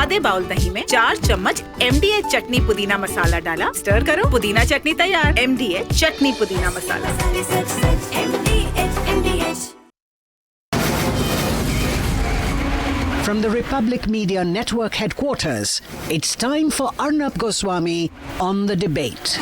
आधे बाउल दही में 4 चम्मच MDH चटनी पुदीना मसाला डाला, स्टर करो, पुदीना चटनी तैयार। MDH चटनी पुदीना मसाला। From the Republic Media Network headquarters, it's time for Arnab Goswami on The Debate.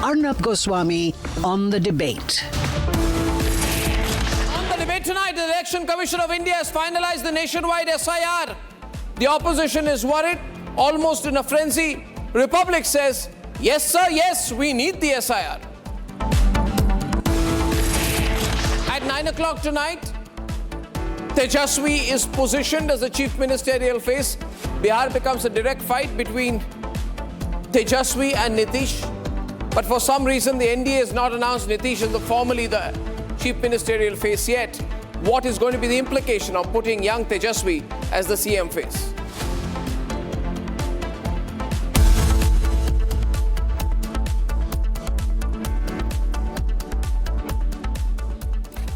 Arnab Goswami on The Debate. On The Debate tonight, the Election Commission of India has finalized the nationwide S.I.R. The opposition is worried, almost in a frenzy. Republic says, yes sir, yes, we need the S.I.R. At 9 o'clock tonight, Tejaswi is positioned as the chief ministerial face. Bihar becomes a direct fight between Tejaswi and Nitish. But for some reason, the NDA has not announced Nitish as formally the chief ministerial face yet. What is going to be the implication of putting young Tejaswi as the CM face?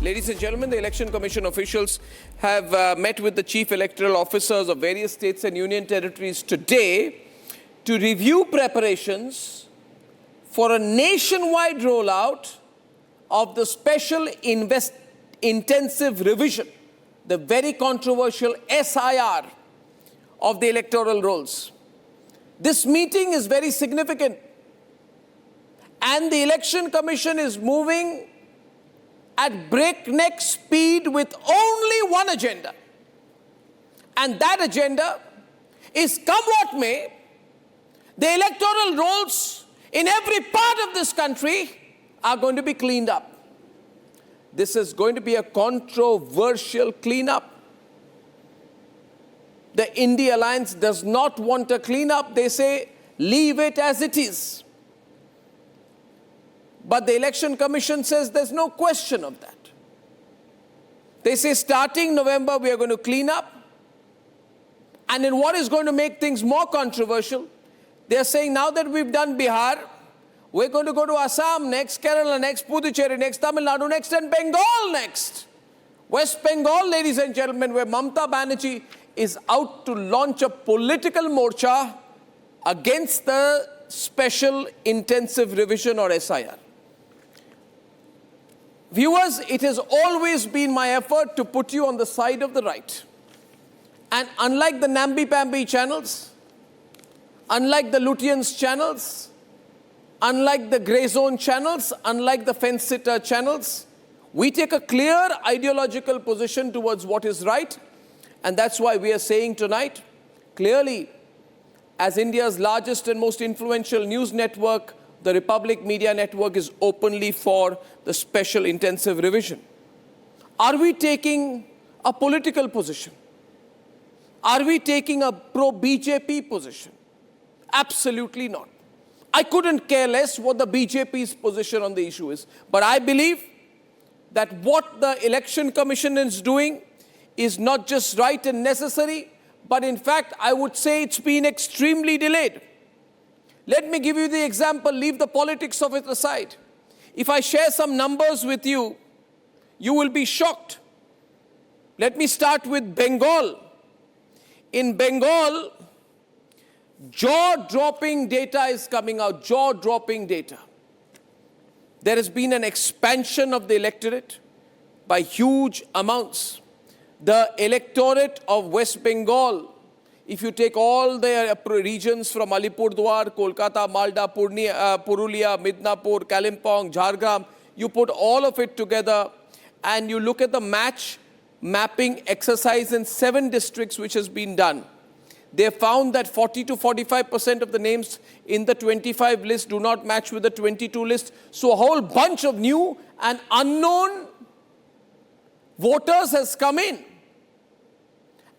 Ladies and gentlemen, the Election Commission officials have met with the chief electoral officers of various states and union territories today to review preparations for a nationwide rollout of the special intensive revision, the very controversial S.I.R. of the electoral rolls. This meeting is very significant, and the Election Commission is moving at breakneck speed with only one agenda. And that agenda is, come what may, the electoral rolls in every part of this country are going to be cleaned up. This is going to be a controversial cleanup. The India Alliance does not want a cleanup. They say, leave it as it is. But the Election Commission says there's no question of that. They say starting November, we are going to clean up. And in what is going to make things more controversial, they're saying now that we've done Bihar, we're going to go to Assam next, Kerala next, Puducherry next, Tamil Nadu next, and Bengal next. West Bengal, ladies and gentlemen, where Mamata Banerjee is out to launch a political morcha against the special intensive revision or S.I.R. Viewers, it has always been my effort to put you on the side of the right. And unlike the namby-pamby channels, unlike the Lutyens channels, unlike the grey zone channels, unlike the fence-sitter channels, we take a clear ideological position towards what is right. And that's why we are saying tonight, clearly, as India's largest and most influential news network, the Republic Media Network is openly for the special intensive revision. Are we taking a political position? Are we taking a pro-BJP position? Absolutely not. I couldn't care less what the BJP's position on the issue is. But I believe that what the Election Commission is doing is not just right and necessary, but in fact, I would say it's been extremely delayed. Let me give you the example, leave the politics of it aside. If I share some numbers with you, you will be shocked. Let me start with Bengal. In Bengal, jaw-dropping data is coming out, jaw-dropping data. There has been an expansion of the electorate by huge amounts. The electorate of West Bengal, if you take all the regions from Alipurdwar, Kolkata, Malda, Purulia, Midnapur, Kalimpong, Jhargram, you put all of it together and you look at the mapping exercise in 7 districts which has been done. They found that 40 to 45% of the names in the 25 list do not match with the 22 list. So a whole bunch of new and unknown voters has come in.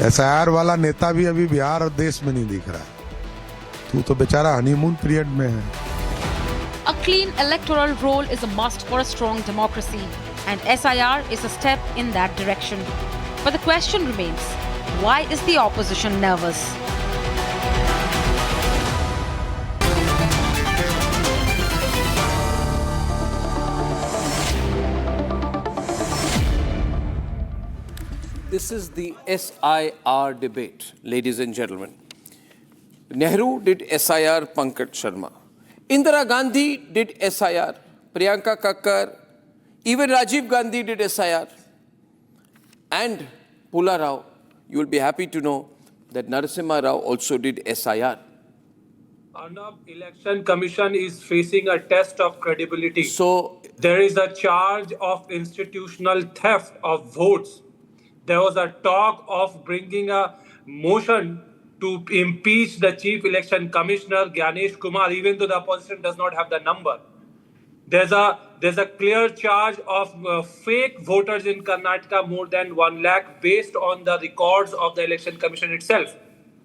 SIR वाला नेता भी अभी बिहार और देश में नहीं दिख रहा है। तू तो बेचारा हनीमून पीरियड में है। A clean electoral roll is a must for a strong democracy, and SIR is a step in that direction. But the question remains, why is the opposition nervous? This is the SIR debate, ladies and gentlemen. Nehru did SIR, Pankaj Sharma. Indira Gandhi did SIR, Priyanka Kakkar, even Rajiv Gandhi did SIR. And Pula Rao, you will be happy to know that Narasimha Rao also did SIR. Arnab, Election Commission is facing a test of credibility. So, there is a charge of institutional theft of votes. There was a talk of bringing a motion to impeach the Chief Election Commissioner, Gyanesh Kumar, even though the opposition does not have the number. There's a clear charge of fake voters in Karnataka, more than 1 lakh, based on the records of the Election Commission itself.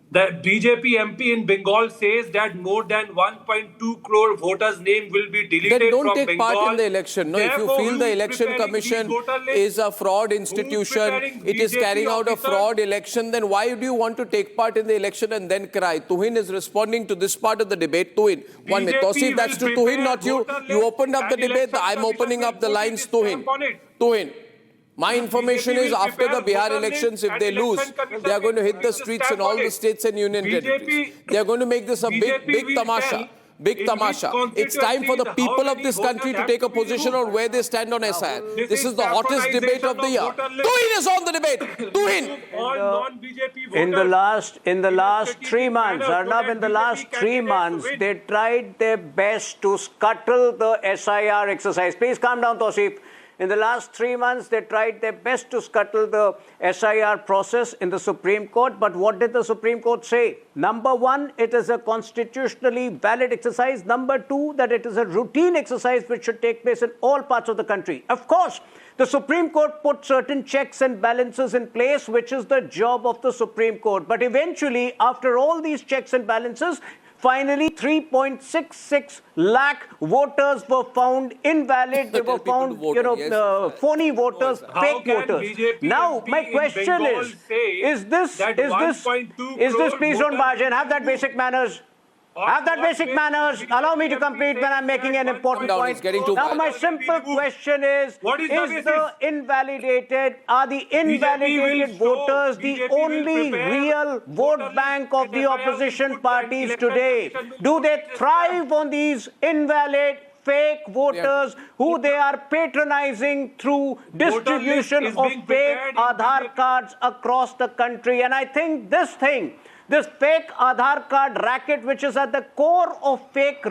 The BJP MP in Bengal says that more than 1.2 crore voters' name will be deleted then don't from take Bengal. part in the election. No, if you Therefore, feel the who is election preparing commission these voter lists? is a fraud institution, it is BJP carrying out a officers? fraud election, then why do you want to take part in the election and then cry? Tuhin is responding to this part of the debate. Tuhin, 1 minute. BJP Tausif, that's to will Tuhin, prepare not you. voter You list opened up the and debate. election I'm opening commission up the will lines. put its Tuhin. stamp on it. Tuhin. My information BJP is will after the prepare Bihar voter elections, list if and they election lose, commission they are going to hit the will streets stamp in all on the it. states and union territories. They are going to make this a BJP big will tamasha. tell Big in tamasha. which It's time for the constituencies people how of this many country to voters take a have to be position on removed. where they stand on SIR. This is the hottest debate of the year. patronization of voter list. Tuhin is on the debate. Tuhin. All non-BJP voters In the last strategic 3 months, manner so Arnab, that in the BJP last 3 candidates months, win. they tried their best to scuttle the SIR exercise. Please calm down, Tausif. In the last 3 months, they tried their best to scuttle the SIR process in the Supreme Court. But what did the Supreme Court say? Number one, it is a constitutionally valid exercise. Number two, that it is a routine exercise which should take place in all parts of the country. Of course, the Supreme Court put certain checks and balances in place, which is the job of the Supreme Court. But eventually, after all these checks and balances, finally, 3.66 lakh voters were found invalid. They were found, phony voters, How fake can voters. BJP Now, MP my in question Bengal is say this, that please 1.2 don't crore barge in. Have that voters- basic manners. On Have that what basic basis manners. BJP Allow me to MP complete when I'm says making an that important 1.2 point. It's getting too Now, far. my simple question is What is the basis? the invalidated, are the invalidated will show- voters the BJP will only prepare real voter vote list bank of and the SIR will opposition put parties election today? commission will Do put they its thrive on these invalid, fake voters who they are patronizing through distribution is of being fake prepared in Aadhaar BJP. cards across the country? And I think this fake Aadhaar card racket, which is at the core of fake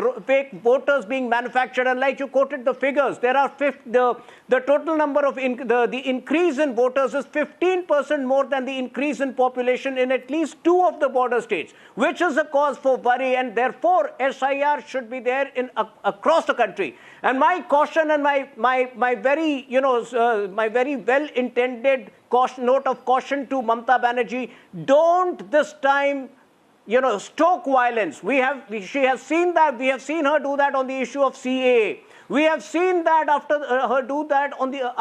voters being manufactured, and like you quoted the figures, there are the total number of the increase in voters is 15% more than the increase in population in at least 2 of the border states, which is a cause for worry, and therefore SIR should be there across the country. And my caution and my very my very well-intended note of caution to Mamata Banerjee: don't this time stoke violence. She has seen that. We have seen her do that on the issue of CAA. We have seen that after her do that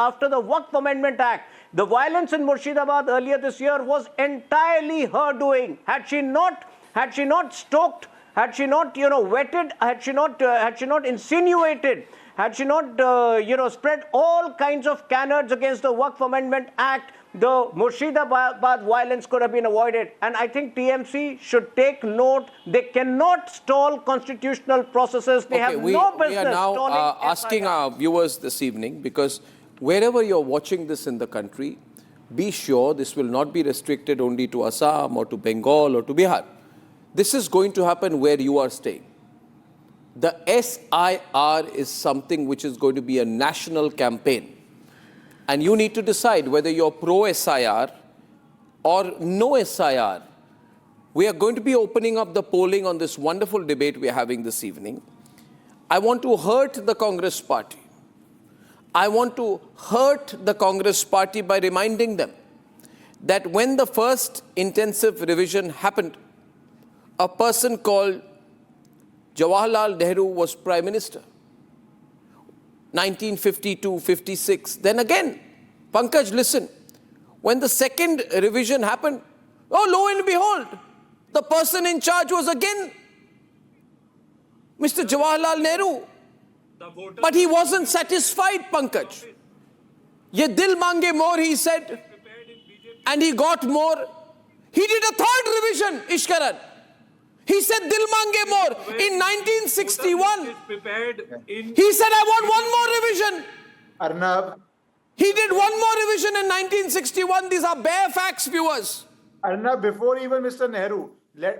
after the Waqf Amendment Act. The violence in Murshidabad earlier this year was entirely her doing. Had she not stoked, had she not wetted, had she not insinuated, had she not spread all kinds of canards against the Waqf Amendment Act, the Murshidabad violence could have been avoided. And I think TMC should take note. They cannot stall constitutional processes. They have no business we are now stalling asking SIR. our viewers this evening, because wherever you're watching this in the country, be sure this will not be restricted only to Assam or to Bengal or to Bihar. This is going to happen where you are staying. The SIR is something which is going to be a national campaign. And you need to decide whether you're pro-SIR or no SIR. We are going to be opening up the polling on this wonderful debate we are having this evening. I want to hurt the Congress party. I want to hurt the Congress party by reminding them that when the first intensive revision happened, a person called Jawaharlal Nehru was Prime Minister. 1952-56. Then again, Pankaj, listen. When the second revision happened, oh, lo and behold, the person in charge was again Mr. Jawaharlal Nehru. But he wasn't satisfied, Pankaj. Ye dil mange more, he said. And he got more. He did a third revision, Ishkaran. He said dil mange more. In 1961, he said, I want one more revision. Arnab. He did one more revision in 1961. These are bare facts, viewers. Arnab, before even Mr. Nehru,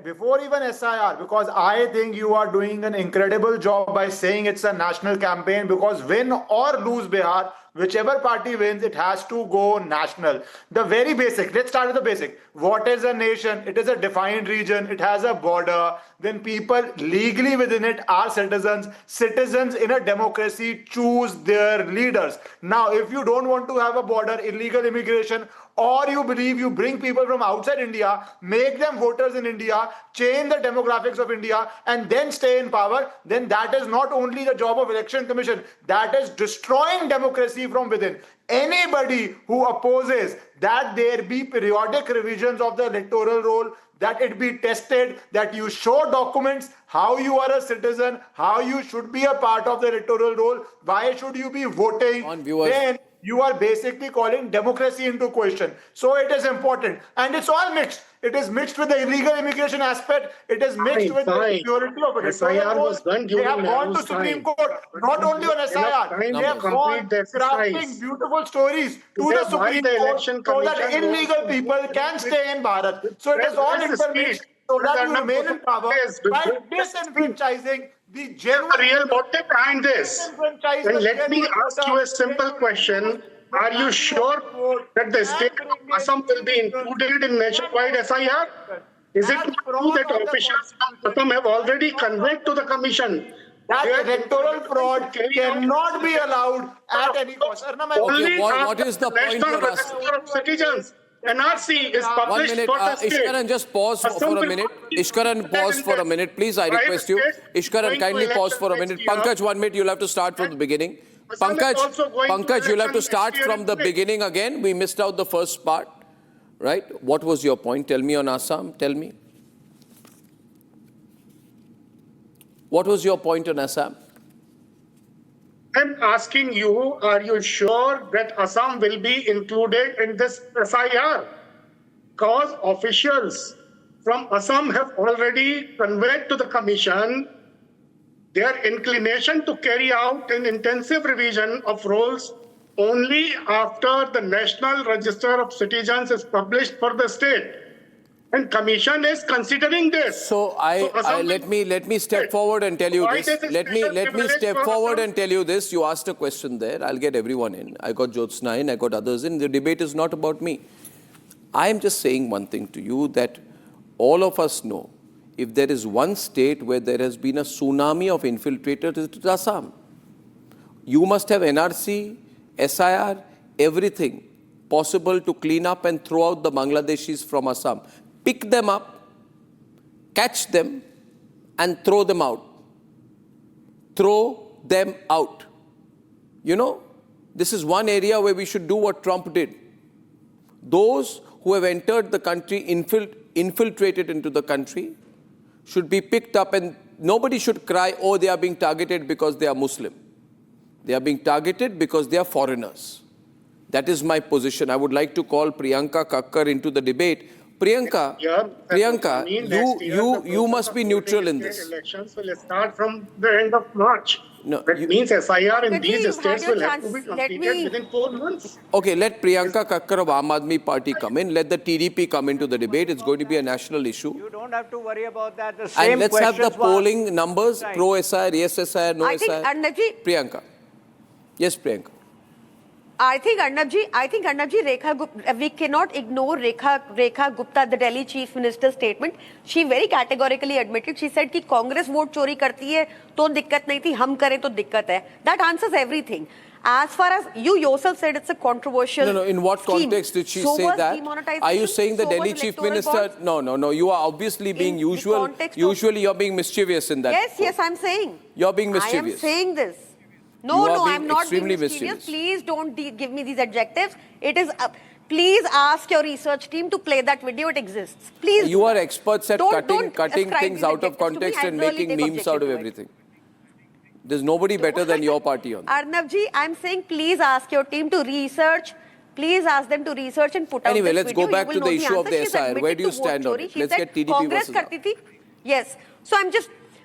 before even S.I.R, because I think you are doing an incredible job by saying it's a national campaign, because win or lose Bihar, whichever party wins, it has to go national. The very basic, let's start with the basic. What is a nation? It is a defined region. It has a border. Then people legally within it are citizens. Citizens in a democracy choose their leaders. Now, if you don't want to have a border, illegal immigration, or you believe you bring people from outside India, make them voters in India, change the demographics of India, and then stay in power, then that is not only the job of Election Commission, that is destroying democracy from within. Anybody who opposes that there be periodic revisions of the electoral roll, that it be tested, that you show documents, how you are a citizen, how you should be a part of the electoral roll, why should you be voting, then you are basically calling democracy into question. So it is important. And it's all mixed. It is mixed with the illegal immigration aspect. It is mixed with the security of it. S.I.R. was done during They have gone to Nehru's Supreme time. Court, not only on S.I.R. They have gone crafting beautiful stories to the Supreme Court so that illegal people can stay in Bharat. So it is all intermixed so that you remain in power by disenfranchising the real motive behind this. Then let me ask you a simple question. Are you sure that the state of Assam will be included in nationwide S.I.R? Is it true that officials from Assam have already conveyed to the commission that electoral fraud cannot be allowed at any cost? Okay, what is the point National for us? Register of Citizens, NRC, is 1 published minute. for the state. Ishkaran, just pause for a minute. Ishkaran, pause for a minute, please. I request you. Ishkaran, kindly pause for a minute. Pankaj, 1 minute. You'll have to start from the beginning. Pankaj, you'll have to start from the beginning again. We missed out the first part. Right? What was your point? Tell me on Assam. Tell me. What was your point on Assam? I'm asking you, are you sure that Assam will be included in this S.I.R? Because officials from Assam have already conveyed to the commission their inclination to carry out an intensive revision of rolls only after the National Register of Citizens is published for the state. And commission is considering this. So let me step forward and tell you this. Let me step forward and tell you this. You asked a question there. I'll get everyone in. I got Jyotsna in. I got others in. The debate is not about me. I am just saying one thing to you, that all of us know, if there is one state where there has been a tsunami of infiltrators, it is Assam. You must have NRC, S.I.R, everything possible to clean up and throw out the Bangladeshis from Assam. Pick them up, catch them, and throw them out. Throw them out. You know, this is one area where we should do what Trump did. Those who have entered the country, infiltrated into the country, should be picked up, and nobody should cry, oh, they are being targeted because they are Muslim. They are being targeted because they are foreigners. That is my position. I would like to call Priyanka Kakkar into the debate. Priyanka, you must be neutral in this. Elections will start from the end of March. No, that means S.I.R in these states will have to be completed within 4 months. Okay, let Priyanka Kakkar of Aam Aadmi Party come in. Let the TDP come into the debate. It's going to be a national issue. You don't have to worry about that. The same and let's have the questions polling numbers, pro SIR, yes SIR, no I think, SIR. Arnabji, Priyanka. Yes, Priyanka. I think Rekha, we cannot ignore Rekha Gupta, the Delhi Chief Minister's statement. She very categorically admitted, she said कि Congress vote चोरी करती है तो दिक्कत नहीं थी, हम करें तो दिक्कत है. That answers everything. As far as you yourself said, it's a controversial. No. In what scheme. context did she So say was that? demonetization, Are you saying the so Delhi was chief electoral minister? bonds. No. You are obviously being In the usual. context of- Usually, you're being mischievous in that. Yes, I'm saying. You're being I am mischievous. saying this. You No, are being I'm not being extremely mischievous. mischievous. Please don't give me these adjectives. It is. Please ask your research team to play that video. It exists. Please. You are experts at Don't cutting ascribe things these out of adjectives to me. context I and really making take memes out of objection to it. everything. There's nobody better than your party on that. Arnab ji, I'm saying please ask your team to research. Please ask them to research and put out Anyway, this let's video. go back You to will the know issue of answer. the She's S.I.R. Where admitted do you to vote stand on chori. it? She Let's said get TDP Congress versus karti thi. Yes.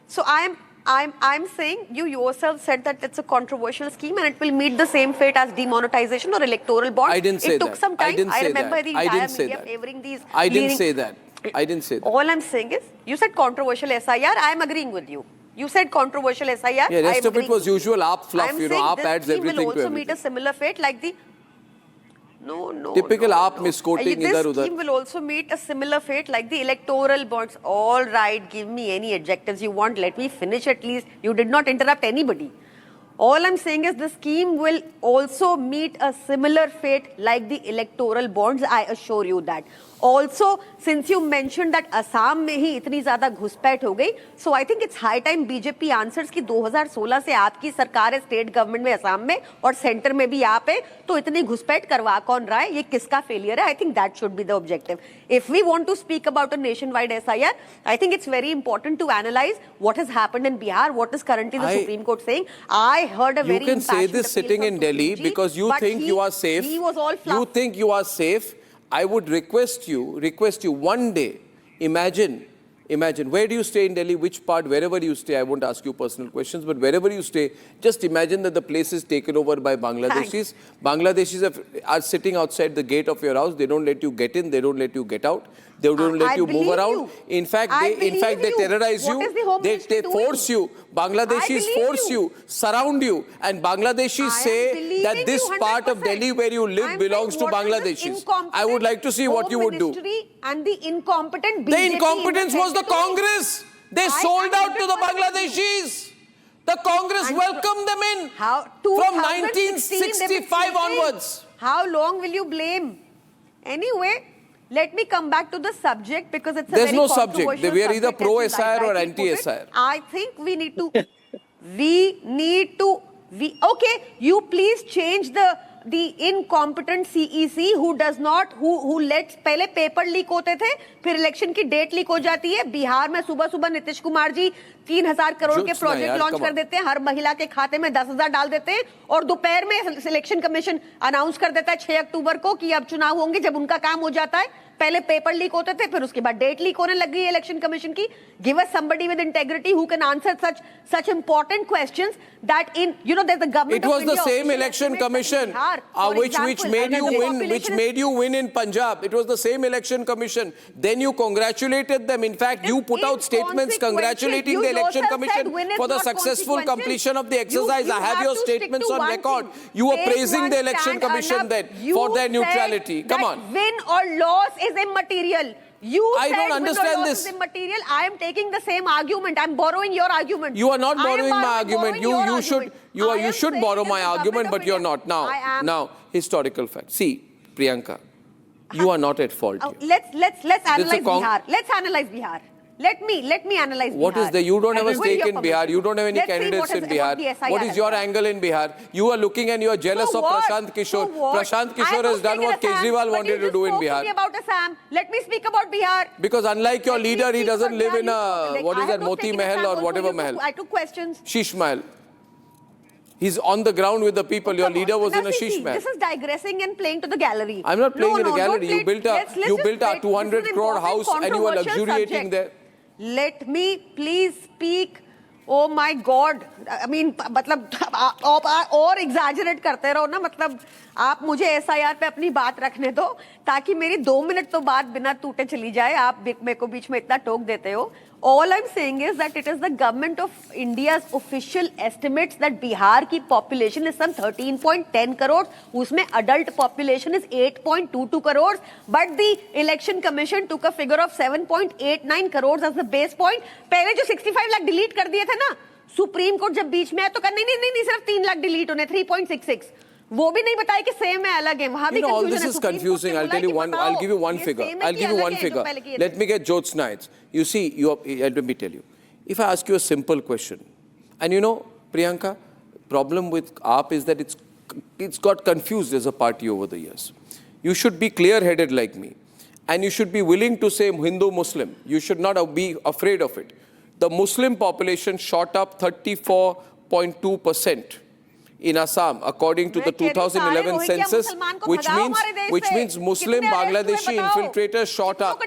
So I'm saying you yourself said that it's a controversial scheme and it will meet the same fate as demonetization or electoral bonds. I didn't say it took that. some time. I remember that. the I entire didn't say media that. favoring these. I didn't leading- say that. I didn't say that. All I'm saying is you said controversial SIR. I'm agreeing with you. You said controversial SIR. Yeah, rest I'm of it was agreeing with usual AAP fluff. I'm You know, saying AAP this adds scheme will everything to also meet a everything. similar fate like the. No. Typical AAP no. misquoting This idhar udhar. scheme will also meet a similar fate like the electoral bonds. All right, give me any adjectives you want. Let me finish at least. You did not interrupt anybody. All I'm saying is the scheme will also meet a similar fate like the electoral bonds. I assure you that. Also, since you mentioned that Assam में ही इतनी ज़्यादा घुसपैठ हो गई, so I think it's high time BJP answers कि 2016 से आपकी सरकार है स्टेट गवर्नमेंट में असम में और सेंटर में भी आप है, तो इतनी घुसपैठ करवा कौन रहा है? ये किसका फेलियर है? I think that should be the objective. If we want to speak about a nationwide SIR, I think it's very important to analyze what has happened in Bihar, what is currently the Supreme Court saying. I heard a very You can say impassioned this appeal sitting from in Delhi Supreme because you but think you are safe. He was all fluff. You think you are safe. I would request you one day, imagine, where do you stay in Delhi, which part, wherever you stay, I won't ask you personal questions, but wherever you stay, just imagine that the place is taken over by Bangladeshis. Bangladeshis are sitting outside the gate of your house. They don't let you get in. They don't let you get out. They don't let you move around. In fact, they terrorize you. They force you. Bangladeshis force you, surround you, and Bangladeshis say that this part of Delhi where you live belongs to Bangladeshis. I would like to see what you would do. And the incompetent BJP The incompetence was the Congress. They sold out to the Bangladeshis. The Congress welcomed them in from 1965 onwards. How long will you blame? Anyway, let me come back to the subject because it's a There's very no subject. controversial We are either subject, pro as you SIR or rightly anti put it. SIR. I think we need to. Okay, you please change the incompetent CEC who does not, who lets, पहले paper leak होते थे, फिर election की date leak हो जाती है. बिहार में सुबह नीतीश कुमार जी 3,000 करोड़ के प्रोजेक्ट लॉन्च कर देते हैं, हर महिला के खाते में 10,000 डाल देते हैं और दोपहर में सिलेक्शन कमीशन अनाउंस कर देता है 6 अक्टूबर को कि अब चुनाव होंगे. जब उनका काम हो जाता है, पहले पेपर लीक होते थे, फिर उसके बाद डेट लीक होने लग गई इलेक्शन कमीशन की. Give us somebody with integrity who can answer such important questions that there's the government. It was the same election commission which made you win in Punjab. It was the same election commission. Then you congratulated them. In fact, you put out statements congratulating the election commission for the successful completion of the exercise. I have your statements on record. You were praising the election commission then for their neutrality. Come on. Win or loss is immaterial. I don't understand this. Is immaterial. I am taking the same argument. I'm borrowing your argument. You are not borrowing my argument. You should borrow my argument, but you're not. Now, historical fact. See, Priyanka, you are not at fault here. Let's analyze Bihar. Let's analyze Bihar. Let me analyze Bihar. What is there? You don't have a stake in Bihar. You don't have any candidates in Bihar. What is your angle in Bihar? You are looking and you are jealous of Prashant Kishore. Prashant Kishore has done what Kejriwal wanted to do in Bihar. About Assam. Let me speak about Bihar. Because unlike your leader, he doesn't live in a, what is that, Moti Mahal or whatever Mahal. I took questions. Shish Mahal. He's on the ground with the people. Your leader was in a Shish Mahal. This is digressing and playing to the gallery. I'm not playing in the gallery. You built a 200 crore house and you were luxuriating there. Let me please speak. Oh my God. I mean, मतलब और exaggerate करते रहो ना, मतलब आप मुझे SIR पे अपनी बात रखने दो ताकि मेरी 2 मिनट तो बात बिना टूटे चली जाए. आप मेरे को बीच में इतना टोक देते हो. All I'm saying is that it is the government of India's official estimates that Bihar की population is some 13.10 crores. उसमें adult population is 8.22 crores. But the election commission took a figure of 7.89 crores as the base point. पहले जो 65 lakh delete कर दिए थे ना, supreme court जब बीच में है तो नहीं नहीं नहीं सिर्फ 3 लाख डिलीट होने 3.66 वो भी नहीं बताया कि सेम है अलग है वहां भी all confusion this है is Supreme Court confusing. ने I'll बोला tell you कि one. बताओ, I'll give you one ये figure. same है I'll कि give you अलग one है, जो figure. पहले किए Let me get Jyotsna. You see, let me tell you. If I ask you a simple question, and you know, Priyanka, problem with AAP is that it's got confused as a party over the years. You should be clear-headed like me, and you should be willing to say Hindu-Muslim. You should not be afraid of it. The Muslim population shot up 34.2% in Assam, according to the 2011 census, which means Muslim Bangladeshi infiltrators shot up.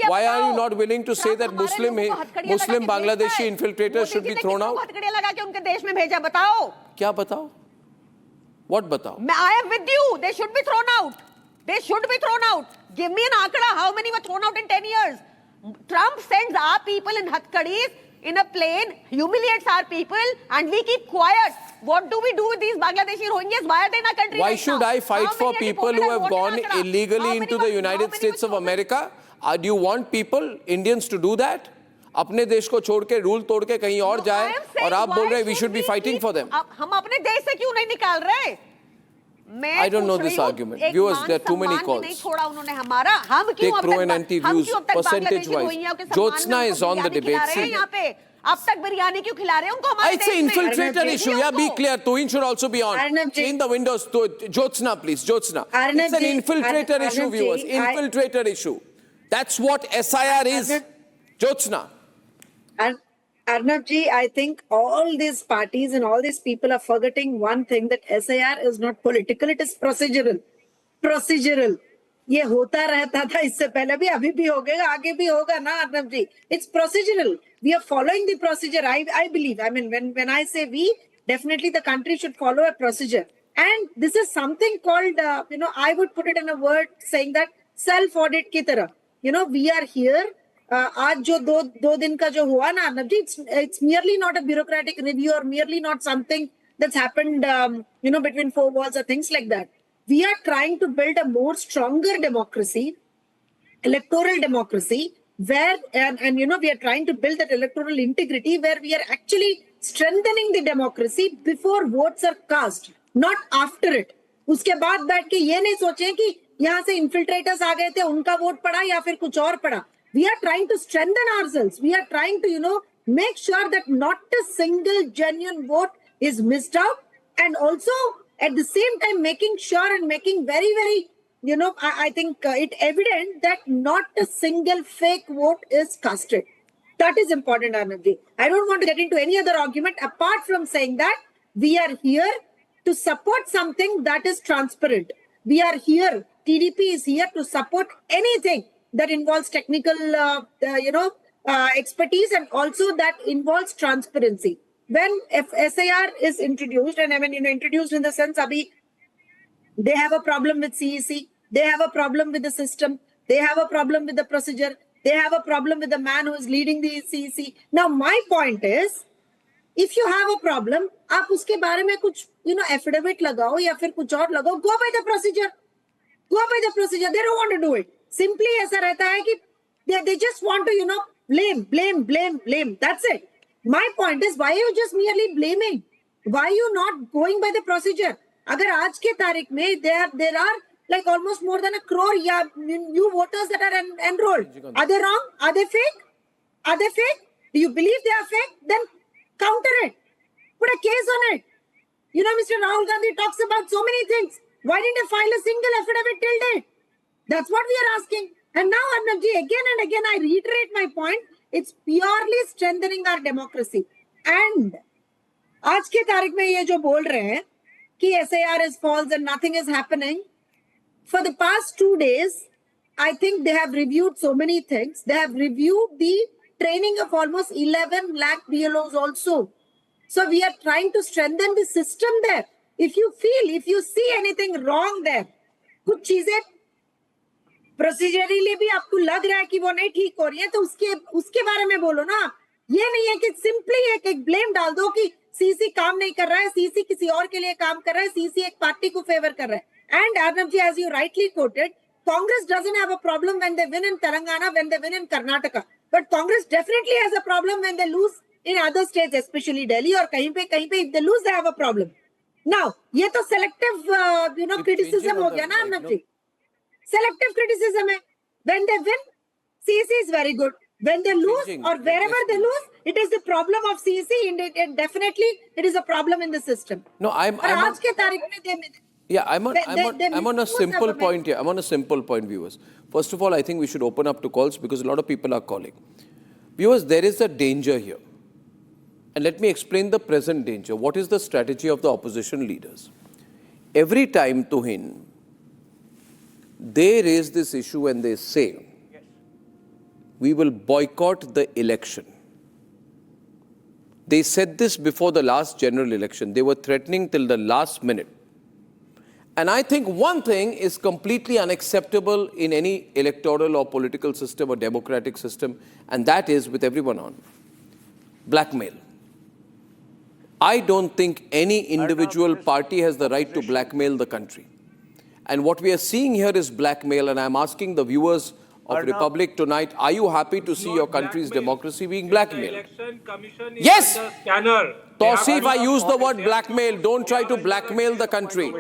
Why are you not willing to say that Muslim Bangladeshi infiltrators should be thrown out? क्या बताओ? What बताओ? I am with you. They should be thrown out. They should be thrown out. Give me an akada. How many were thrown out in 10 years? Trump sends our people in Hatkadis in a plane, humiliates our people, and we keep quiet. What do we do with these Bangladeshi Rohingyas? Why are they in our country? Why right should now? I fight How for many people who have gone illegally into the United States of America? Do you want people, Indians, to do that? अपने देश को छोड़ के rule तोड़ के कहीं और जाए और आप बोल रहे हैं we should be fighting for them. हम अपने देश से क्यों नहीं निकाल रहे? I don't know this argument. Viewers, there are too many calls. नहीं छोड़ा उन्होंने हमारा. हम क्यों Take pro and anti views percentage-wise. Jyotsna is on the debate scene. अब तक बिरयानी क्यों खिला रहे हैं उनको हमारे It's an infiltrator issue. Yeah, be clear. Tuhin should also be on. Clean the windows. Jyotsna, please. Jyotsna. It's an infiltrator issue, viewers. Infiltrator issue. That's what SIR is. Jyotsna. Arnab ji, I think all these parties and all these people are forgetting one thing, that SIR is not political, it is procedural. Procedural. ये होता रहता था इससे पहले भी, अभी भी होगा, आगे भी होगा ना अर्नब जी. It's procedural. We are following the procedure. I believe. I mean, when I say we, definitely the country should follow a procedure. And this is something called, I would put it in a word saying that self-audit की तरह. We are here. आज जो दो दिन का जो हुआ ना अर्नब जी, it's merely not a bureaucratic review or merely not something that's happened, between four walls or things like that. We are trying to build a more stronger democracy, electoral democracy, where, and we are trying to build that electoral integrity where we are actually strengthening the democracy before votes are cast, not after it. उसके बाद बैठ के ये नहीं सोचें कि यहाँ से infiltrators आ गए थे, उनका वोट पड़ा या फिर कुछ और पड़ा. We are trying to strengthen ourselves. We are trying to, make sure that not a single genuine vote is missed out, and also at the same time making sure and making very, very, I think it evident that not a single fake vote is casted. That is important, Arnab. I don't want to get into any other argument apart from saying that we are here to support something that is transparent. We are here, TDP is here to support anything that involves technical, expertise, and also that involves transparency. When SIR is introduced, and introduced in the sense, they have a problem with CEC, they have a problem with the system, they have a problem with the procedure, they have a problem with the man who is leading the CEC. Now, my point is, if you have a problem, आप उसके बारे में कुछ, affidavit लगाओ या फिर कुछ और लगाओ, go by the procedure. Go by the procedure. They don't want to do it. Simply ऐसा रहता है कि they just want to, blame. That's it. My point is, why are you just merely blaming? Why are you not going by the procedure? अगर आज के तारीख में there are like almost more than 1 crore new voters that are enrolled. Are they wrong? Are they fake? Are they fake? Do you believe they are fake? Then counter it. Put a case on it. Mr. Rahul Gandhi talks about so many things. Why didn't they file a single affidavit till date? That's what we are asking. And now, Arnab ji, again and again, I reiterate my point. It's purely strengthening our democracy. And आज के तारीख में ये जो बोल रहे हैं कि SIR is false and nothing is happening. For the past 2 days, I think they have reviewed so many things. They have reviewed the training of almost 11 lakh BLOs also. So we are trying to strengthen the system there. If you see anything wrong there, कुछ चीजें procedurally भी आपको लग रहा है कि वो नहीं ठीक हो रही है, तो उसके बारे में बोलो ना. ये नहीं है कि सिंपली एक ब्लेम डाल दो कि सीसी काम नहीं कर रहा है, सीसी किसी और के लिए काम कर रहा है, सीसी एक पार्टी को फेवर कर रहा है. And Arnab ji, as you rightly quoted, Congress doesn't have a problem when they win in Telangana, when they win in Karnataka. But Congress definitely has a problem when they lose in other states, especially Delhi or kahin pe, if they lose, they have a problem. Now, ये तो selective, criticism हो गया ना Arnab ji. Selective criticism hai. When they win, CEC is very good. When they lose or wherever they lose, it is the problem of CEC. And definitely, it is a problem in the system. No, I'm on a simple point here. I'm on a simple point, viewers. First of all, I think we should open up to calls because a lot of people are calling. Viewers, there is a danger here. And let me explain the present danger. What is the strategy of the opposition leaders? Every time, Tuhin, they raise this issue and they say, we will boycott the election. They said this before the last general election. They were threatening till the last minute. And I think one thing is completely unacceptable in any electoral or political system or democratic system, and that is, with everyone on, blackmail. I don't think any individual party has the right to blackmail the country. And what we are seeing here is blackmail, and I'm asking the viewers of Republic tonight, are you happy to see your country's democracy being blackmailed? Yes! Tausif, I use the word blackmail. Don't try to blackmail the country.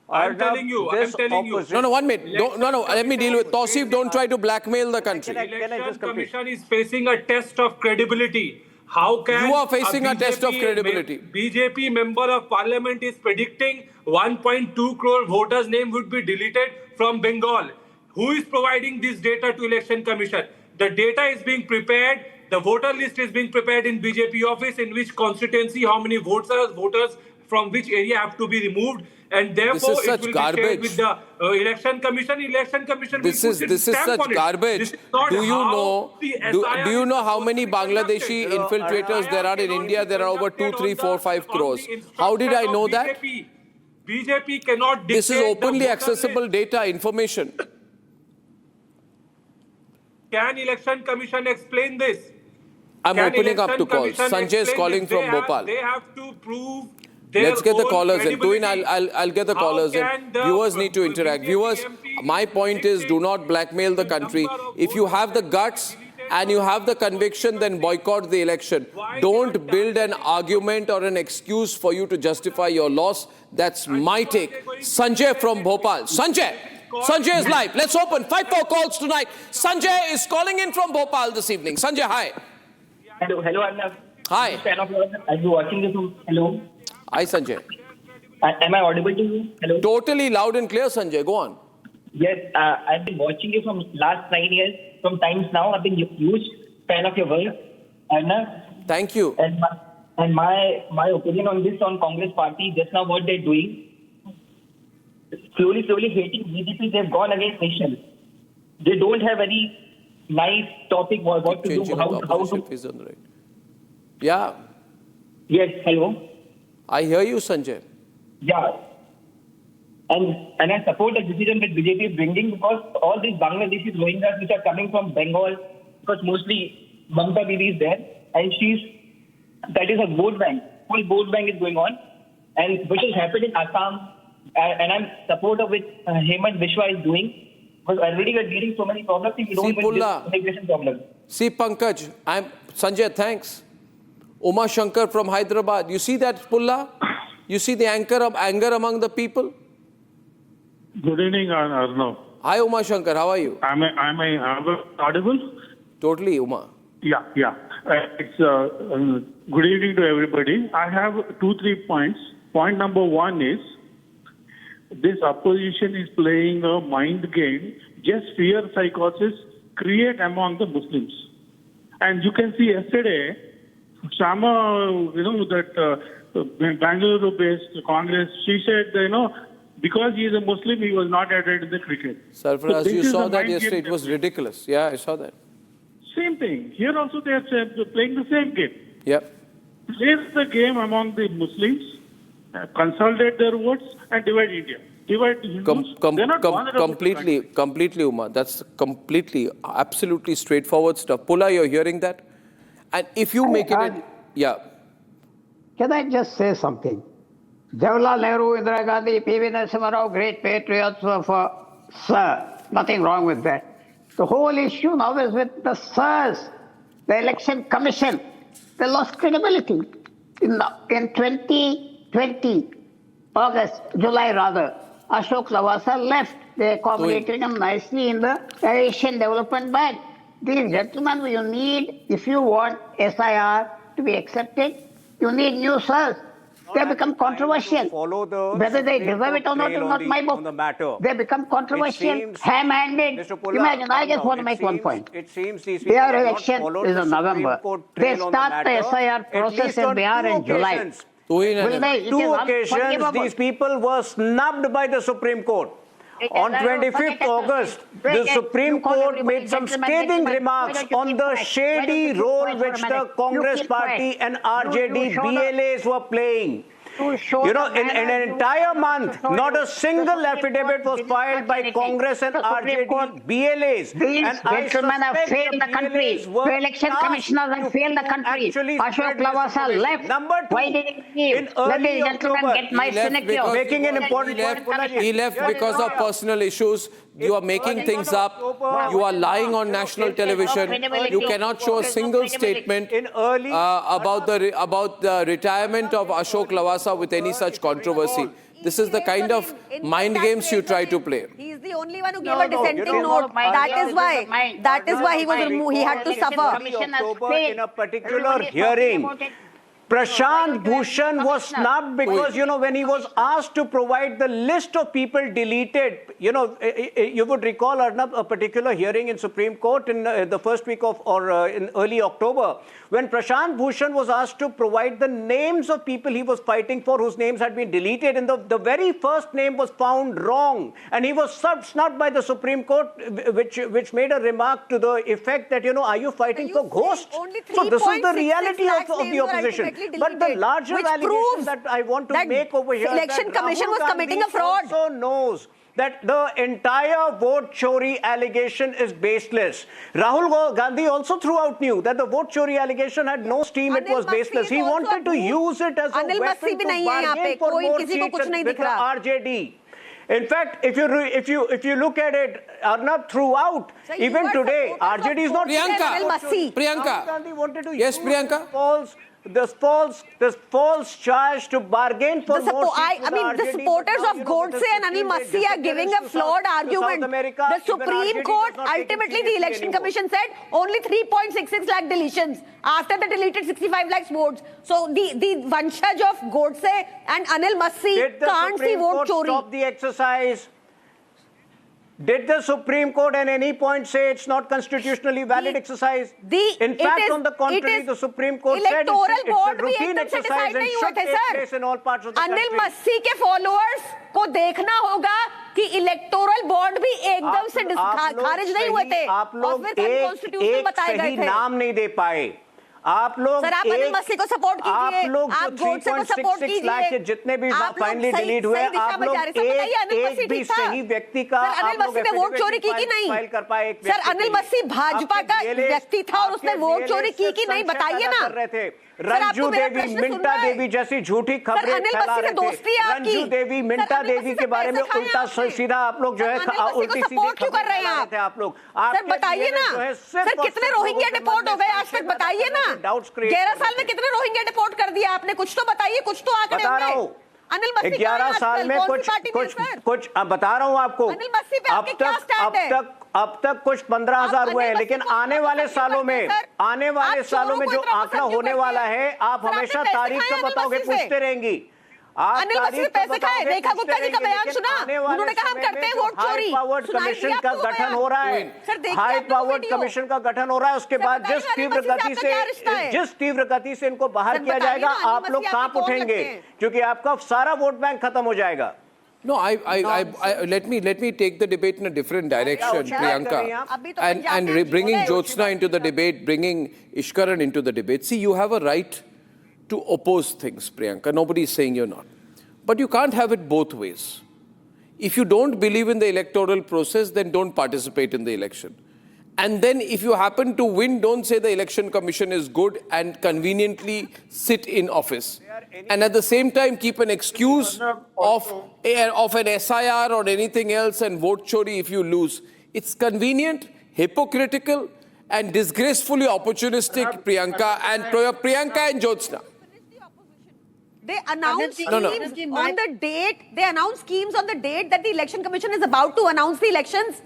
I'm telling you. No, 1 minute. Let me deal with Tausif. Don't try to blackmail the country. Election Commission is facing a test of credibility. How can you are facing a test of credibility? BJP member of parliament is predicting 1.2 crore voters' name would be deleted from Bengal. Who is providing this data to Election Commission? The data is being prepared. The voter list is being prepared in BJP office, in which constituency, how many voters from which area have to be removed. And therefore, it will be shared with the Election Commission. Election Commission this is such garbage. Do you know how many Bangladeshi infiltrators there are in India? There are over 2, 3, 4, 5 crores. How did I know that? BJP cannot dictate. This is openly accessible data, information. Can Election Commission explain this? I'm opening up to calls. Sanjay is calling from Bhopal. They have to prove. Let's get the callers in. Tuin, I'll get the callers in. Viewers need to interact. Viewers, my point is, do not blackmail the country. If you have the guts and you have the conviction, then boycott the election. Don't build an argument or an excuse for you to justify your loss. That's my take. Sanjay from Bhopal. Sanjay is live. Let's open 5 more calls tonight. Sanjay is calling in from Bhopal this evening. Sanjay, hi. Hello, Arnab. Hi. Are you watching this? Hello. Hi, Sanjay. Am I audible to you? Hello. Totally loud and clear, Sanjay. Go on. Yes, I've been watching you from last 9 years. From times now, I've been a huge fan of your work, Arnab. Thank you. And my opinion on this, on Congress party, just now what they're doing, slowly hating BJP, they've gone against nation. They don't have any nice topic what to do, how to. Yeah. Yes, hello. I hear you, Sanjay. Yeah. And I support the decision that BJP is bringing, because all these Bangladeshi Rohingyas which are coming from Bengal, because mostly Mamta Bibi is there, and that is a vote bank. Full vote bank is going on, and which has happened in Assam, and I'm supportive of what Hemant Vishwa is doing, because already we are dealing so many problems, we don't have this immigration problem. See, Pankaj, Sanjay, thanks. Uma Shankar from Hyderabad. You see that, Pulla? You see the anger among the people? Good evening, Arnab. Hi, Uma Shankar. How are you? Am I audible? Totally, Uma. Yeah. It's good evening to everybody. I have 2-3 points. Point number 1 is, this opposition is playing a mind game, just fear psychosis create among the Muslims. And you can see yesterday, Shama, that Bangalore-based Congress, she said, because he is a Muslim, he was not added in the cricket. Sarfaraz, so you saw that yesterday. It was ridiculous. Yeah, I saw that. Same thing. Here also they are playing the same game. Yep. Play the game among the Muslims, consolidate their votes, and divide India. Divide the Hindus. They're not completely, Uma. That's completely, absolutely straightforward stuff. Pulla, you're hearing that? And if you make it... Yeah. Can I just say something? Jawaharlal Nehru, Indira Gandhi, P.V. Narasimha Rao, great patriots for Sir. Nothing wrong with that. The whole issue now is with the Sirs, the Election Commission. they lost credibility. In 2020, July rather, Ashok Lavasa left. They accommodated him nicely in the Asian Development Bank. These gentlemen, you need, if you want SIR to be accepted, you need new sirs. They become controversial. Whether they deserve it or not is not my book. They become controversial, ham-handed. Imagine, I just want to make one point. Their election is in November. They start the SIR process in Bihar in July. Two occasions, these people were snubbed by the Supreme Court. On 25th August, the Supreme Court made some scathing remarks on the shady role which the Congress Party and RJD BLAs were playing. You know, in an entire month, not a single affidavit was filed by Congress and RJD BLAs. These gentlemen have failed the country. The election commissioners have failed the country. Ashok Lavasa left. Why did he leave? Let these gentlemen get my sinecure. Making an important point. He left because of personal issues. You are making things up. You are lying on national television. You cannot show a single statement about the retirement of Ashok Lavasa with any such controversy. This is the kind of mind games you try to play. He's the only one who gave a dissenting note. That is why he was removed. He had to suffer. In a particular hearing, Prashant Bhushan was snubbed because, you know, when he was asked to provide the list of people deleted, you know, you would recall, Arnab, a particular hearing in Supreme Court in the first week of, or in early October, when Prashant Bhushan was asked to provide the names of people he was fighting for whose names had been deleted, and the very first name was found wrong. And he was snubbed by the Supreme Court, which made a remark to the effect that, you know, are you fighting for ghosts? So this is the reality of the opposition. But the larger allegation that I want to make over here, Election Commission was committing a fraud. Also knows that the entire vote chori allegation is baseless. Rahul Gandhi also throughout knew that the vote chori allegation had no steam, it was baseless. He wanted to use it as a weapon to bargain for more seats with the RJD. In fact, if you look at it, Arnab, throughout, even today, RJD is not... Priyanka. Gandhi wanted to Yes, use Priyanka. this false charge to bargain for more seats. The supporters of Godse and Anil Massi are giving a flawed argument. The Supreme Court, ultimately the Election Commission said only 3.66 lakh deletions after the deleted 65 lakhs votes. So the vanshaj of Godse and Anil Massi can't see vote chori. Stop the exercise. Did the Supreme Court at any point say it's not constitutionally valid exercise? In fact, on the contrary, the Supreme Court said it's a routine exercise and should take place in all parts of the country. Anil Massey के followers को देखना होगा कि electoral bond भी एकदम से खारिज नहीं हुए थे आप लोग एक सही नाम नहीं दे पाए. आप लोग सर, आप अनिल मस्सी को सपोर्ट कीजिए, आप लोग जो 3.66 लाख के जितने भी फाइनली डिलीट हुए, आप लोग एक भी सही व्यक्ति का अनिल मस्सी ने वोट चोरी की कि नहीं? सर, अनिल मस्सी भाजपा का व्यक्ति था और उसने वोट चोरी की कि नहीं, बताइए ना. रंजू देवी, मिंटा देवी जैसी झूठी खबरें फैला रहे थे. रंजू देवी, मिंटा देवी के बारे में उल्टा सीधा आप लोग जो है उल्टी सीधी क्यों कर रहे हैं आप लोग. सर बताइए ना, सर कितने रोहिंग्या डिपोर्ट हो गए आज तक, बताइए ना. 11 साल में कितने रोहिंग्या डिपोर्ट कर दिया आपने, कुछ तो बताइए, कुछ तो आंकड़े होंगे. अनिल मस्सी 11 साल में कुछ बता रहा हूँ आपको. अब तक कुछ 15,000 हुए हैं, लेकिन आने वाले सालों में जो आंकड़ा होने वाला है, आप हमेशा तारीख का बताओगे, पूछते रहेंगी. अनिल मस्सी ने पैसे खाए. रेखा गुप्ता जी का बयान सुना, उन्होंने कहा हम करते हैं वोट चोरी. हाई पावर्ड कमीशन का गठन हो रहा है. हाई पावर्ड कमीशन का गठन हो रहा है. उसके बाद जिस तीव्र गति से इनको बाहर किया जाएगा, आप लोग कांप उठेंगे, क्योंकि आपका सारा वोट बैंक खत्म हो जाएगा. No, let me take the debate in a different direction, Priyanka, and bringing Jyotsna into the debate, bringing Ishkaran into the debate. See, you have a right to oppose things, Priyanka. Nobody is saying you're not. But you can't have it both ways. If you don't believe in the electoral process, then don't participate in the election. And then if you happen to win, don't say the Election Commission is good and conveniently sit in office. And at the same time, keep an excuse of an SIR or anything else and vote chori if you lose. It's convenient, hypocritical, and disgracefully opportunistic Priyanka and Jyotsna. They announce schemes No. on the date. They announce schemes on the date that the Election Commission is about to announce the elections.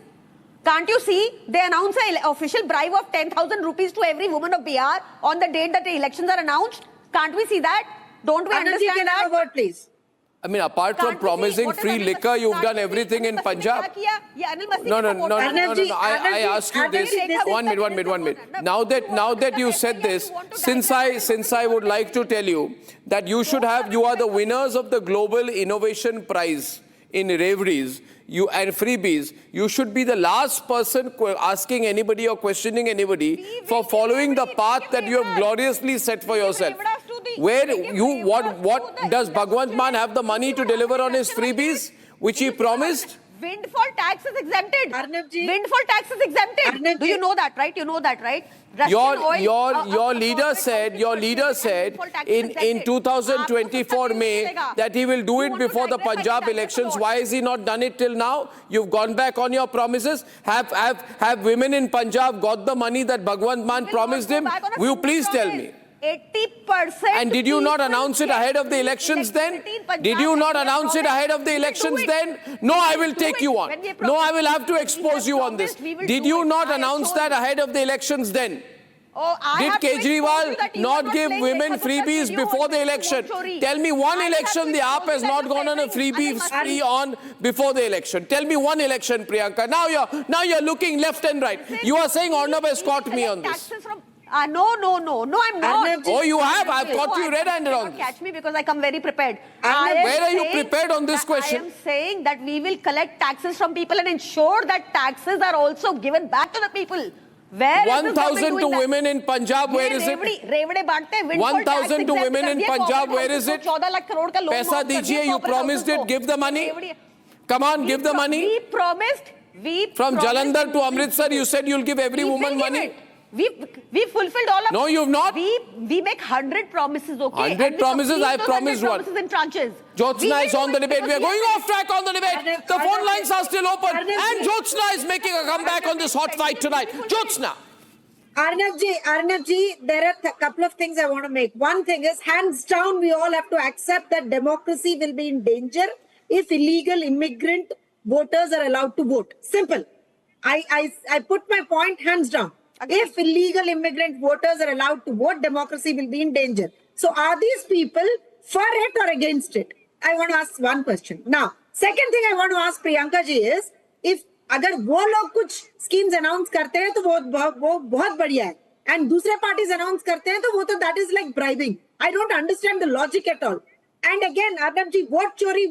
Can't you see? They announce an official bribe of 10,000 rupees to every woman of Bihar on the date that the elections are announced. Can't we see that? Don't we understand that? Have a word, please. I mean, apart from promising free liquor, you've done everything in Punjab. No. I ask you this. One minute. Now that you said this, since I would like to tell you that you are the winners of the Global Innovation Prize in reveries and freebies. You should be the last person asking anybody or questioning anybody for following the path that you have gloriously set for yourself. What does Bhagwant Mann have the money to deliver on his freebies, which he promised? Windfall tax is exempted. Windfall tax is exempted. Do you know that, right? You know that, right? Your leader said in 2024 May that he will do it before the Punjab elections. Why has he not done it till now? You've gone back on your promises. Have women in Punjab got the money that Bhagwant Mann promised him? Will you please tell me? 80%. And did you not announce it ahead of the elections then? Did you not announce it ahead of the elections then? No, I will take you on. No, I will have to expose you on this. Did you not announce that ahead of the elections then? Did Kejriwal not give women freebies before the election? Tell me one election the AAP has not gone on a freebie spree on before the election. Tell me one election, Priyanka. Now you're looking left and right. You are saying Arnab has caught me on this. No, I'm not. Oh, you have? I've caught you red-handed on this. Catch me because I come very prepared. Where are you prepared on this question? I am saying that we will collect taxes from people and ensure that taxes are also given back to the people. Where 1,000 to women in Punjab, where is it? 1,000 to women in Punjab, where is it? Paisa dijiye, you promised it, give the money. Come on, give the money. We promised. From Jalandhar to Amritsar, you said you'll give every woman money. We fulfilled all of. No, you've not. We make 100 promises, okay? 100 promises, I've promised one. Promises in tranches. Jyotsna is on the debate. We are going off track on the debate. The phone lines are still open. And Jyotsna is making a comeback on this hot fight tonight. Jyotsna. Arnab ji, there are a couple of things I want to make. One thing is, hands down, we all have to accept that democracy will be in danger if illegal immigrant voters are allowed to vote. Simple. I put my point hands down. If illegal immigrant voters are allowed to vote, democracy will be in danger. So are these people for it or against it? I want to ask one question. Now, second thing I want to ask Priyanka ji is, if अगर वो लोग कुछ schemes announce करते हैं तो वो बहुत बढ़िया है, and दूसरे parties announce करते हैं तो वो तो that is like bribing. I don't understand the logic at all. And again, Arnab ji, vote चोरी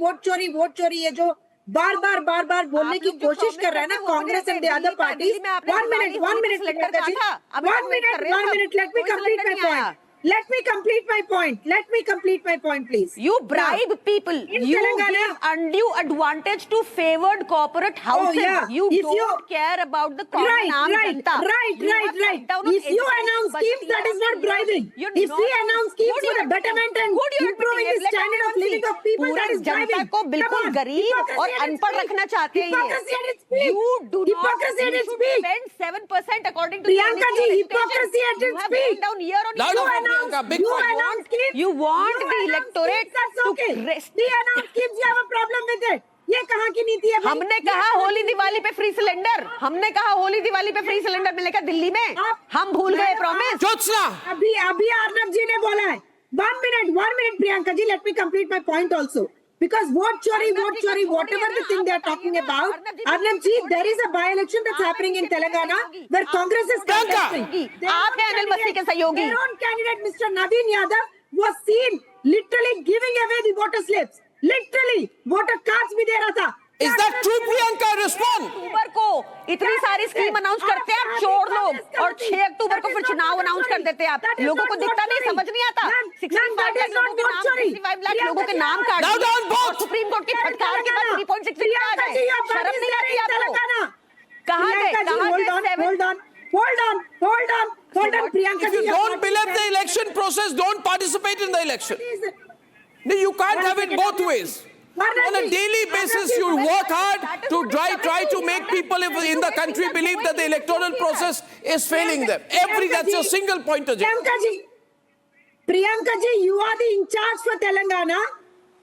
ये जो बार बार बोलने की कोशिश कर रहा है ना Congress and the other parties. 1 minute, let me complete my point, please. You bribe people. You give undue advantage to favored corporate houses. You don't care about the common janta. Right. If you announce schemes, that is not bribing. If we announce schemes for the betterment and improving the standard of living of people, that is bribing. जनता को बिल्कुल गरीब और अनपढ़ रखना चाहते हैं ये. You do not. You should spend 7% according to Priyanka ji, hypocrisy at its peak. Down year on year. You want the electorate to rest. The announced schemes, you have a problem with it. ये कहाँ की नीति है? हमने कहा होली दिवाली पे free cylinder मिलेगा दिल्ली में. हम भूल गए प्रॉमिस. Jyotsna. अभी अर्नब जी ने बोला है. 1 minute, Priyanka ji, let me complete my point also. Because vote chori, whatever the thing they are talking about, Arnab ji, there is a by-election that's happening in Telangana where Congress is contesting. Their own candidate, Mr. Naveen Yadav, was seen literally giving away the voter slips. Literally, voter cards भी दे रहा था. Is that true, Priyanka? Respond. अक्टूबर को इतनी सारी scheme announce करते हैं आप चोर लोग और 6 अक्टूबर को फिर चुनाव अनाउंस कर देते हैं आप. लोगों को दिखता नहीं, समझ नहीं आता. 65 लाख लोगों के नाम काट दिए. सुप्रीम कोर्ट की फटकार के बाद 3.6 आ गए. शर्म नहीं आती आपको? कहाँ गए? Hold on, Priyanka. If you don't believe the election process, don't participate in the election. You can't have it both ways. On a daily basis, you work hard to try to make people in the country believe that the electoral process is failing them. That's a single point, Ajay. Priyanka ji, you are the in charge for Telangana.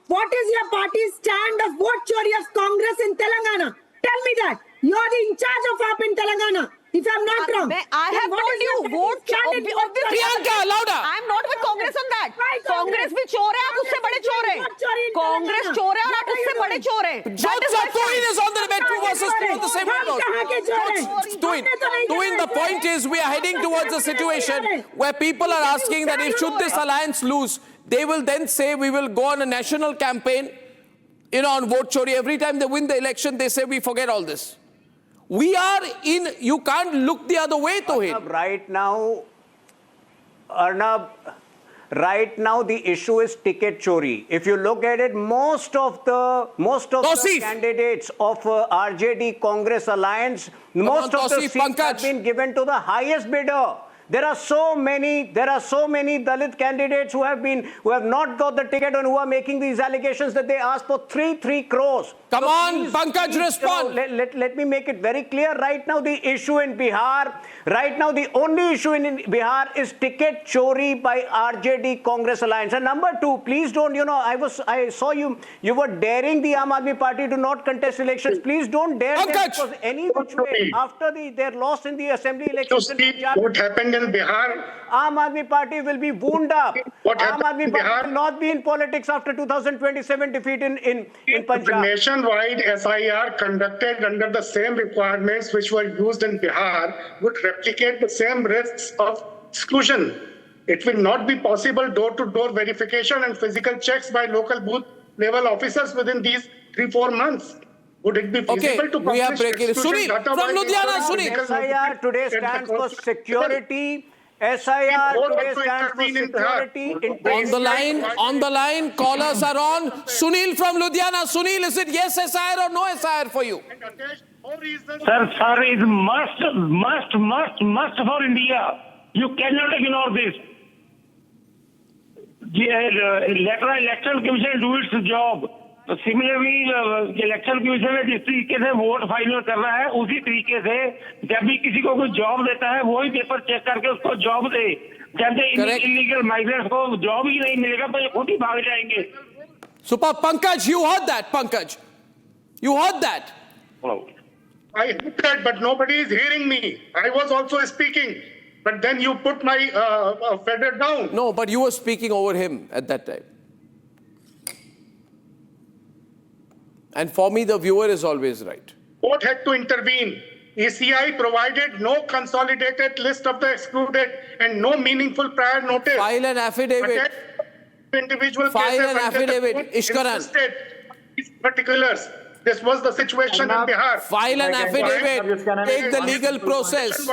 What is your party's stand of vote chori of Congress in Telangana? Tell me that. You are the in charge of AAP in Telangana. If I'm not wrong. I have told you, vote Priyanka, louder. I'm not with Congress on that. Congress भी चोर है, आप उससे बड़े चोर हैं. Congress चोर है और आप उससे बड़े चोर हैं. Tuin is on the debate, 2 versus 2 on the same vote. Tuin, the point is we are heading towards a situation where people are asking that if should this alliance lose, they will then say we will go on a national campaign, on vote chori. Every time they win the election, they say we forget all this. We are in, you can't look the other way to him. Right now, Arnab, right now the issue is ticket chori. If you look at it, most of the candidates of RJD Congress alliance, most of the seats have been given to the highest bidder. There are so many Dalit candidates who have not got the ticket and who are making these allegations that they asked for 3 crores. Come on, Pankaj, respond. Let me make it very clear. Right now, the issue in Bihar, the only issue in Bihar is ticket chori by RJD Congress alliance. And number 2, please don't, I saw you were daring the Aam Aadmi Party to not contest elections. Please don't dare them, because any which way, after their loss in the assembly elections in Punjab, what happened in Bihar? Aam Aadmi Party will be wound up. Aam Aadmi Party will not be in politics after 2027 defeat in Punjab. Nationwide S.I.R. conducted under the same requirements which were used in Bihar would replicate the same risks of exclusion. It will not be possible door-to-door verification and physical checks by local booth level officers within these 3-4 months. Would it be feasible to we are publish breaking. exclusion Sunil, data from by Ludhiana, local Sunil. S.I.R. today stands for security. S.I.R. today stands for security. On the line, callers are on. Sunil from Ludhiana. Sunil, is it yes SIR or no SIR for you? Sir, is must for India. You cannot ignore this. Election Commission do its job. Similarly election commission ने जिस तरीके से vote final करना है उसी तरीके से जब भी किसी को कोई जॉब देता है वही पेपर चेक करके उसको जॉब दे. जब इलीगल माइग्रेंट्स को जॉब ही नहीं मिलेगा तो ये खुद ही भाग जाएंगे. Super, Pankaj, you heard that, Pankaj. You heard that. I heard that, but nobody is hearing me. I was also speaking, but then you put my feather down. No, but you were speaking over him at that time. And for me, the viewer is always right. Court had to intervene. ECI provided no consolidated list of the excluded and no meaningful prior notice. File an affidavit. Individual File cases an affidavit. Ishkaran. These particulars. This was the situation in Bihar. File an affidavit. Take the legal process.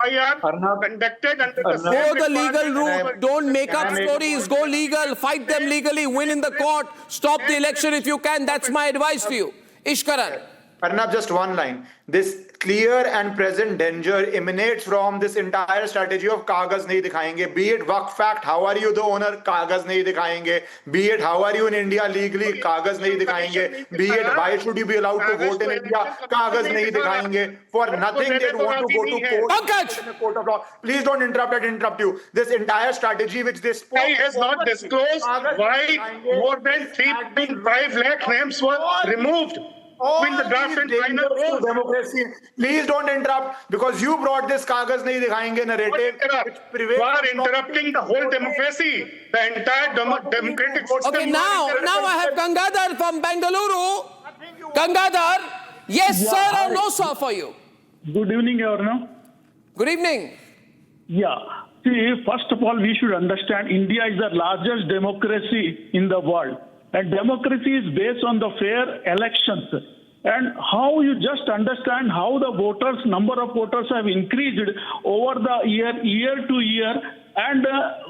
Conducted under Go the legal route. Don't make up stories. Go legal. Fight them legally. Win in the court. Stop the election if you can. That's my advice to you. Ishkaran. Arnab, just one line. This clear and present danger emanates from this entire strategy of Kagaz nahi dikhayenge. Be it Waqf Fact, how are you the owner? Kagaz nahi dikhayenge. Be it how are you in India legally? Kagaz nahi dikhayenge. Be it why should you be allowed to vote in India? Kagaz nahi dikhayenge. For nothing they want to go to court. Pankaj! Court of law. Please don't interrupt you. This entire strategy which they spoke. ECI has not disclosed why more than 3.5 lakh names were removed. When the draft and final rules. Democracy. Please don't interrupt, because you brought this Kagaz nahi dikhayenge narrative. You are interrupting the whole democracy, the entire democratic system. Okay, now I have Gangadhar from Bengaluru. Gangadhar, yes sir or no sir for you? Good evening, Your Honor. Good evening. Yeah. See, first of all, we should understand India is the largest democracy in the world. And democracy is based on the fair elections. And how you just understand how the number of voters have increased over the year to year. And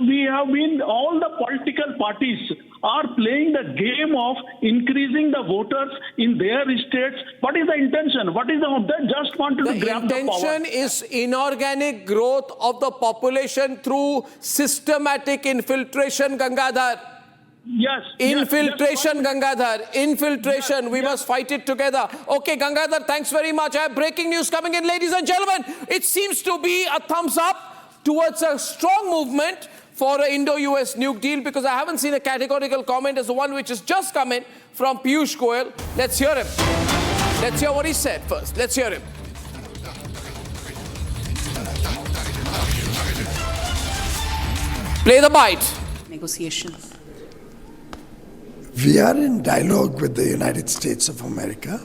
we have been, all the political parties are playing the game of increasing the voters in their states. What is the intention? They just wanted to grab the power. The intention is inorganic growth of the population through systematic infiltration, Gangadhar. Yes. Infiltration, Gangadhar. Infiltration. We must fight it together. Okay, Gangadhar, thanks very much. I have breaking news coming in, ladies and gentlemen. It seems to be a thumbs up towards a strong movement for an Indo-US nuke deal, because I haven't seen a categorical comment as the one which has just come in from Piyush Goyal. Let's hear him. Let's hear what he said first. Let's hear him. Play the bite. Negotiations. We are in dialogue with the United States of America.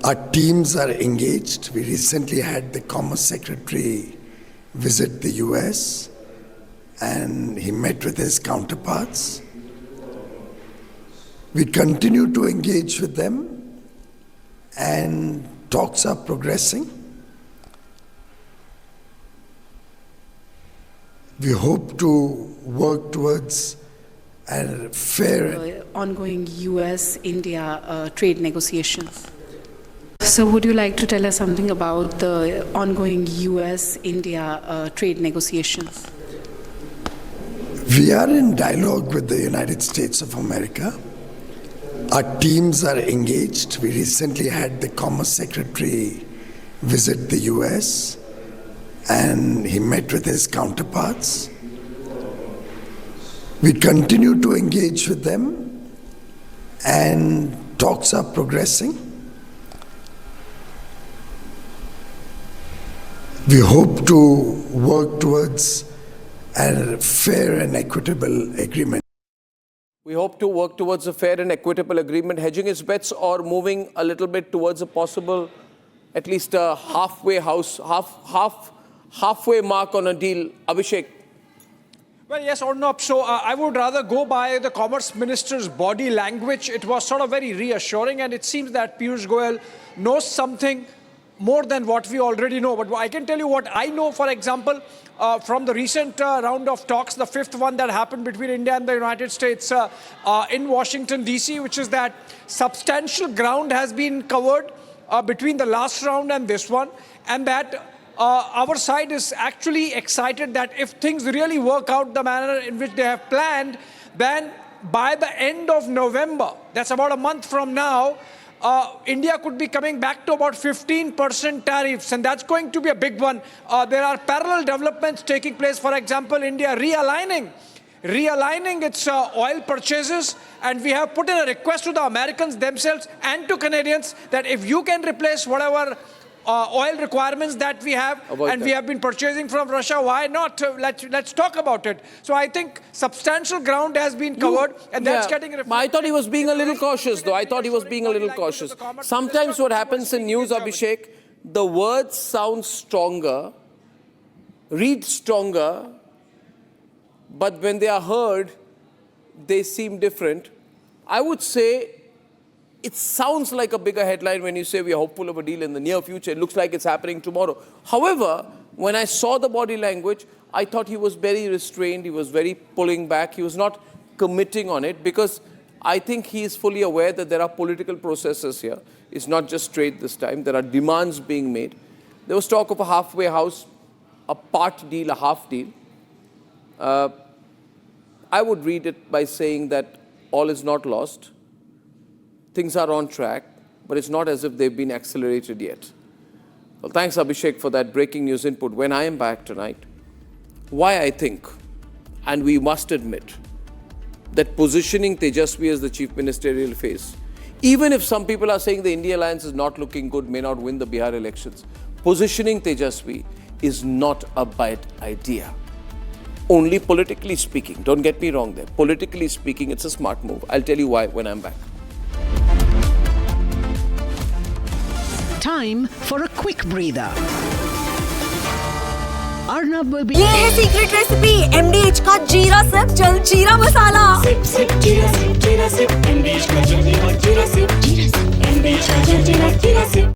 Our teams are engaged. We recently had the Commerce Secretary visit the US and he met with his counterparts. We continue to engage with them and talks are progressing. We hope to work towards a fair Ongoing US-India trade negotiations. So would you like to tell us something about the ongoing US-India trade negotiations? We are in dialogue with the United States of America. Our teams are engaged. We recently had the Commerce Secretary visit the US and he met with his counterparts. We continue to engage with them and talks are progressing. We hope to work towards a fair and equitable agreement. We hope to work towards a fair and equitable agreement, hedging its bets or moving a little bit towards a possible, at least a halfway mark on a deal. Abhishek. Well, yes, Arnab. So I would rather go by the Commerce Minister's body language. It was sort of very reassuring, and it seems that Piyush Goyal knows something more than what we already know. But I can tell you what I know, for example, from the recent round of talks, the fifth one that happened between India and the United States in Washington, D.C., which is that substantial ground has been covered between the last round and this one, and that our side is actually excited that if things really work out the manner in which they have planned, then by the end of November, that's about a month from now, India could be coming back to about 15% tariffs, and that's going to be a big one. There are parallel developments taking place. For example, India realigning its oil purchases, and we have put in a request to the Americans themselves and to Canadians that if you can replace whatever oil requirements that we have, we have been purchasing from Russia, why not? Let's talk about it. So I think substantial ground has been covered, and that's getting reflected. I thought he was being a little cautious, though. I thought he was being a little cautious. Sometimes what happens in news, Abhishek, the words sound stronger, read stronger, but when they are heard, they seem different. I would say it sounds like a bigger headline when you say we are hopeful of a deal in the near future. It looks like it's happening tomorrow. However, when I saw the body language, I thought he was very restrained. He was very pulling back. He was not committing on it, because I think he is fully aware that there are political processes here. It's not just trade this time. There are demands being made. There was talk of a halfway house, a part deal, a half deal. I would read it by saying that all is not lost. Things are on track, but it's not as if they've been accelerated yet. Well, thanks, Abhishek, for that breaking news input. When I am back tonight, why I think, and we must admit, that positioning Tejasvi as the chief ministerial face, even if some people are saying the India alliance is not looking good, may not win the Bihar elections, positioning Tejasvi is not a bad idea. Only politically speaking, don't get me wrong there, politically speaking, it's a smart move. I'll tell you why when I'm back. Time for a quick breather. Arnab will be. ये है secret recipe MDH का जीरा SIP जल जीरा मसाला। SIP SIP जीरा SIP MDH का जल जीरा सिप MDH का जल जीरा सिप।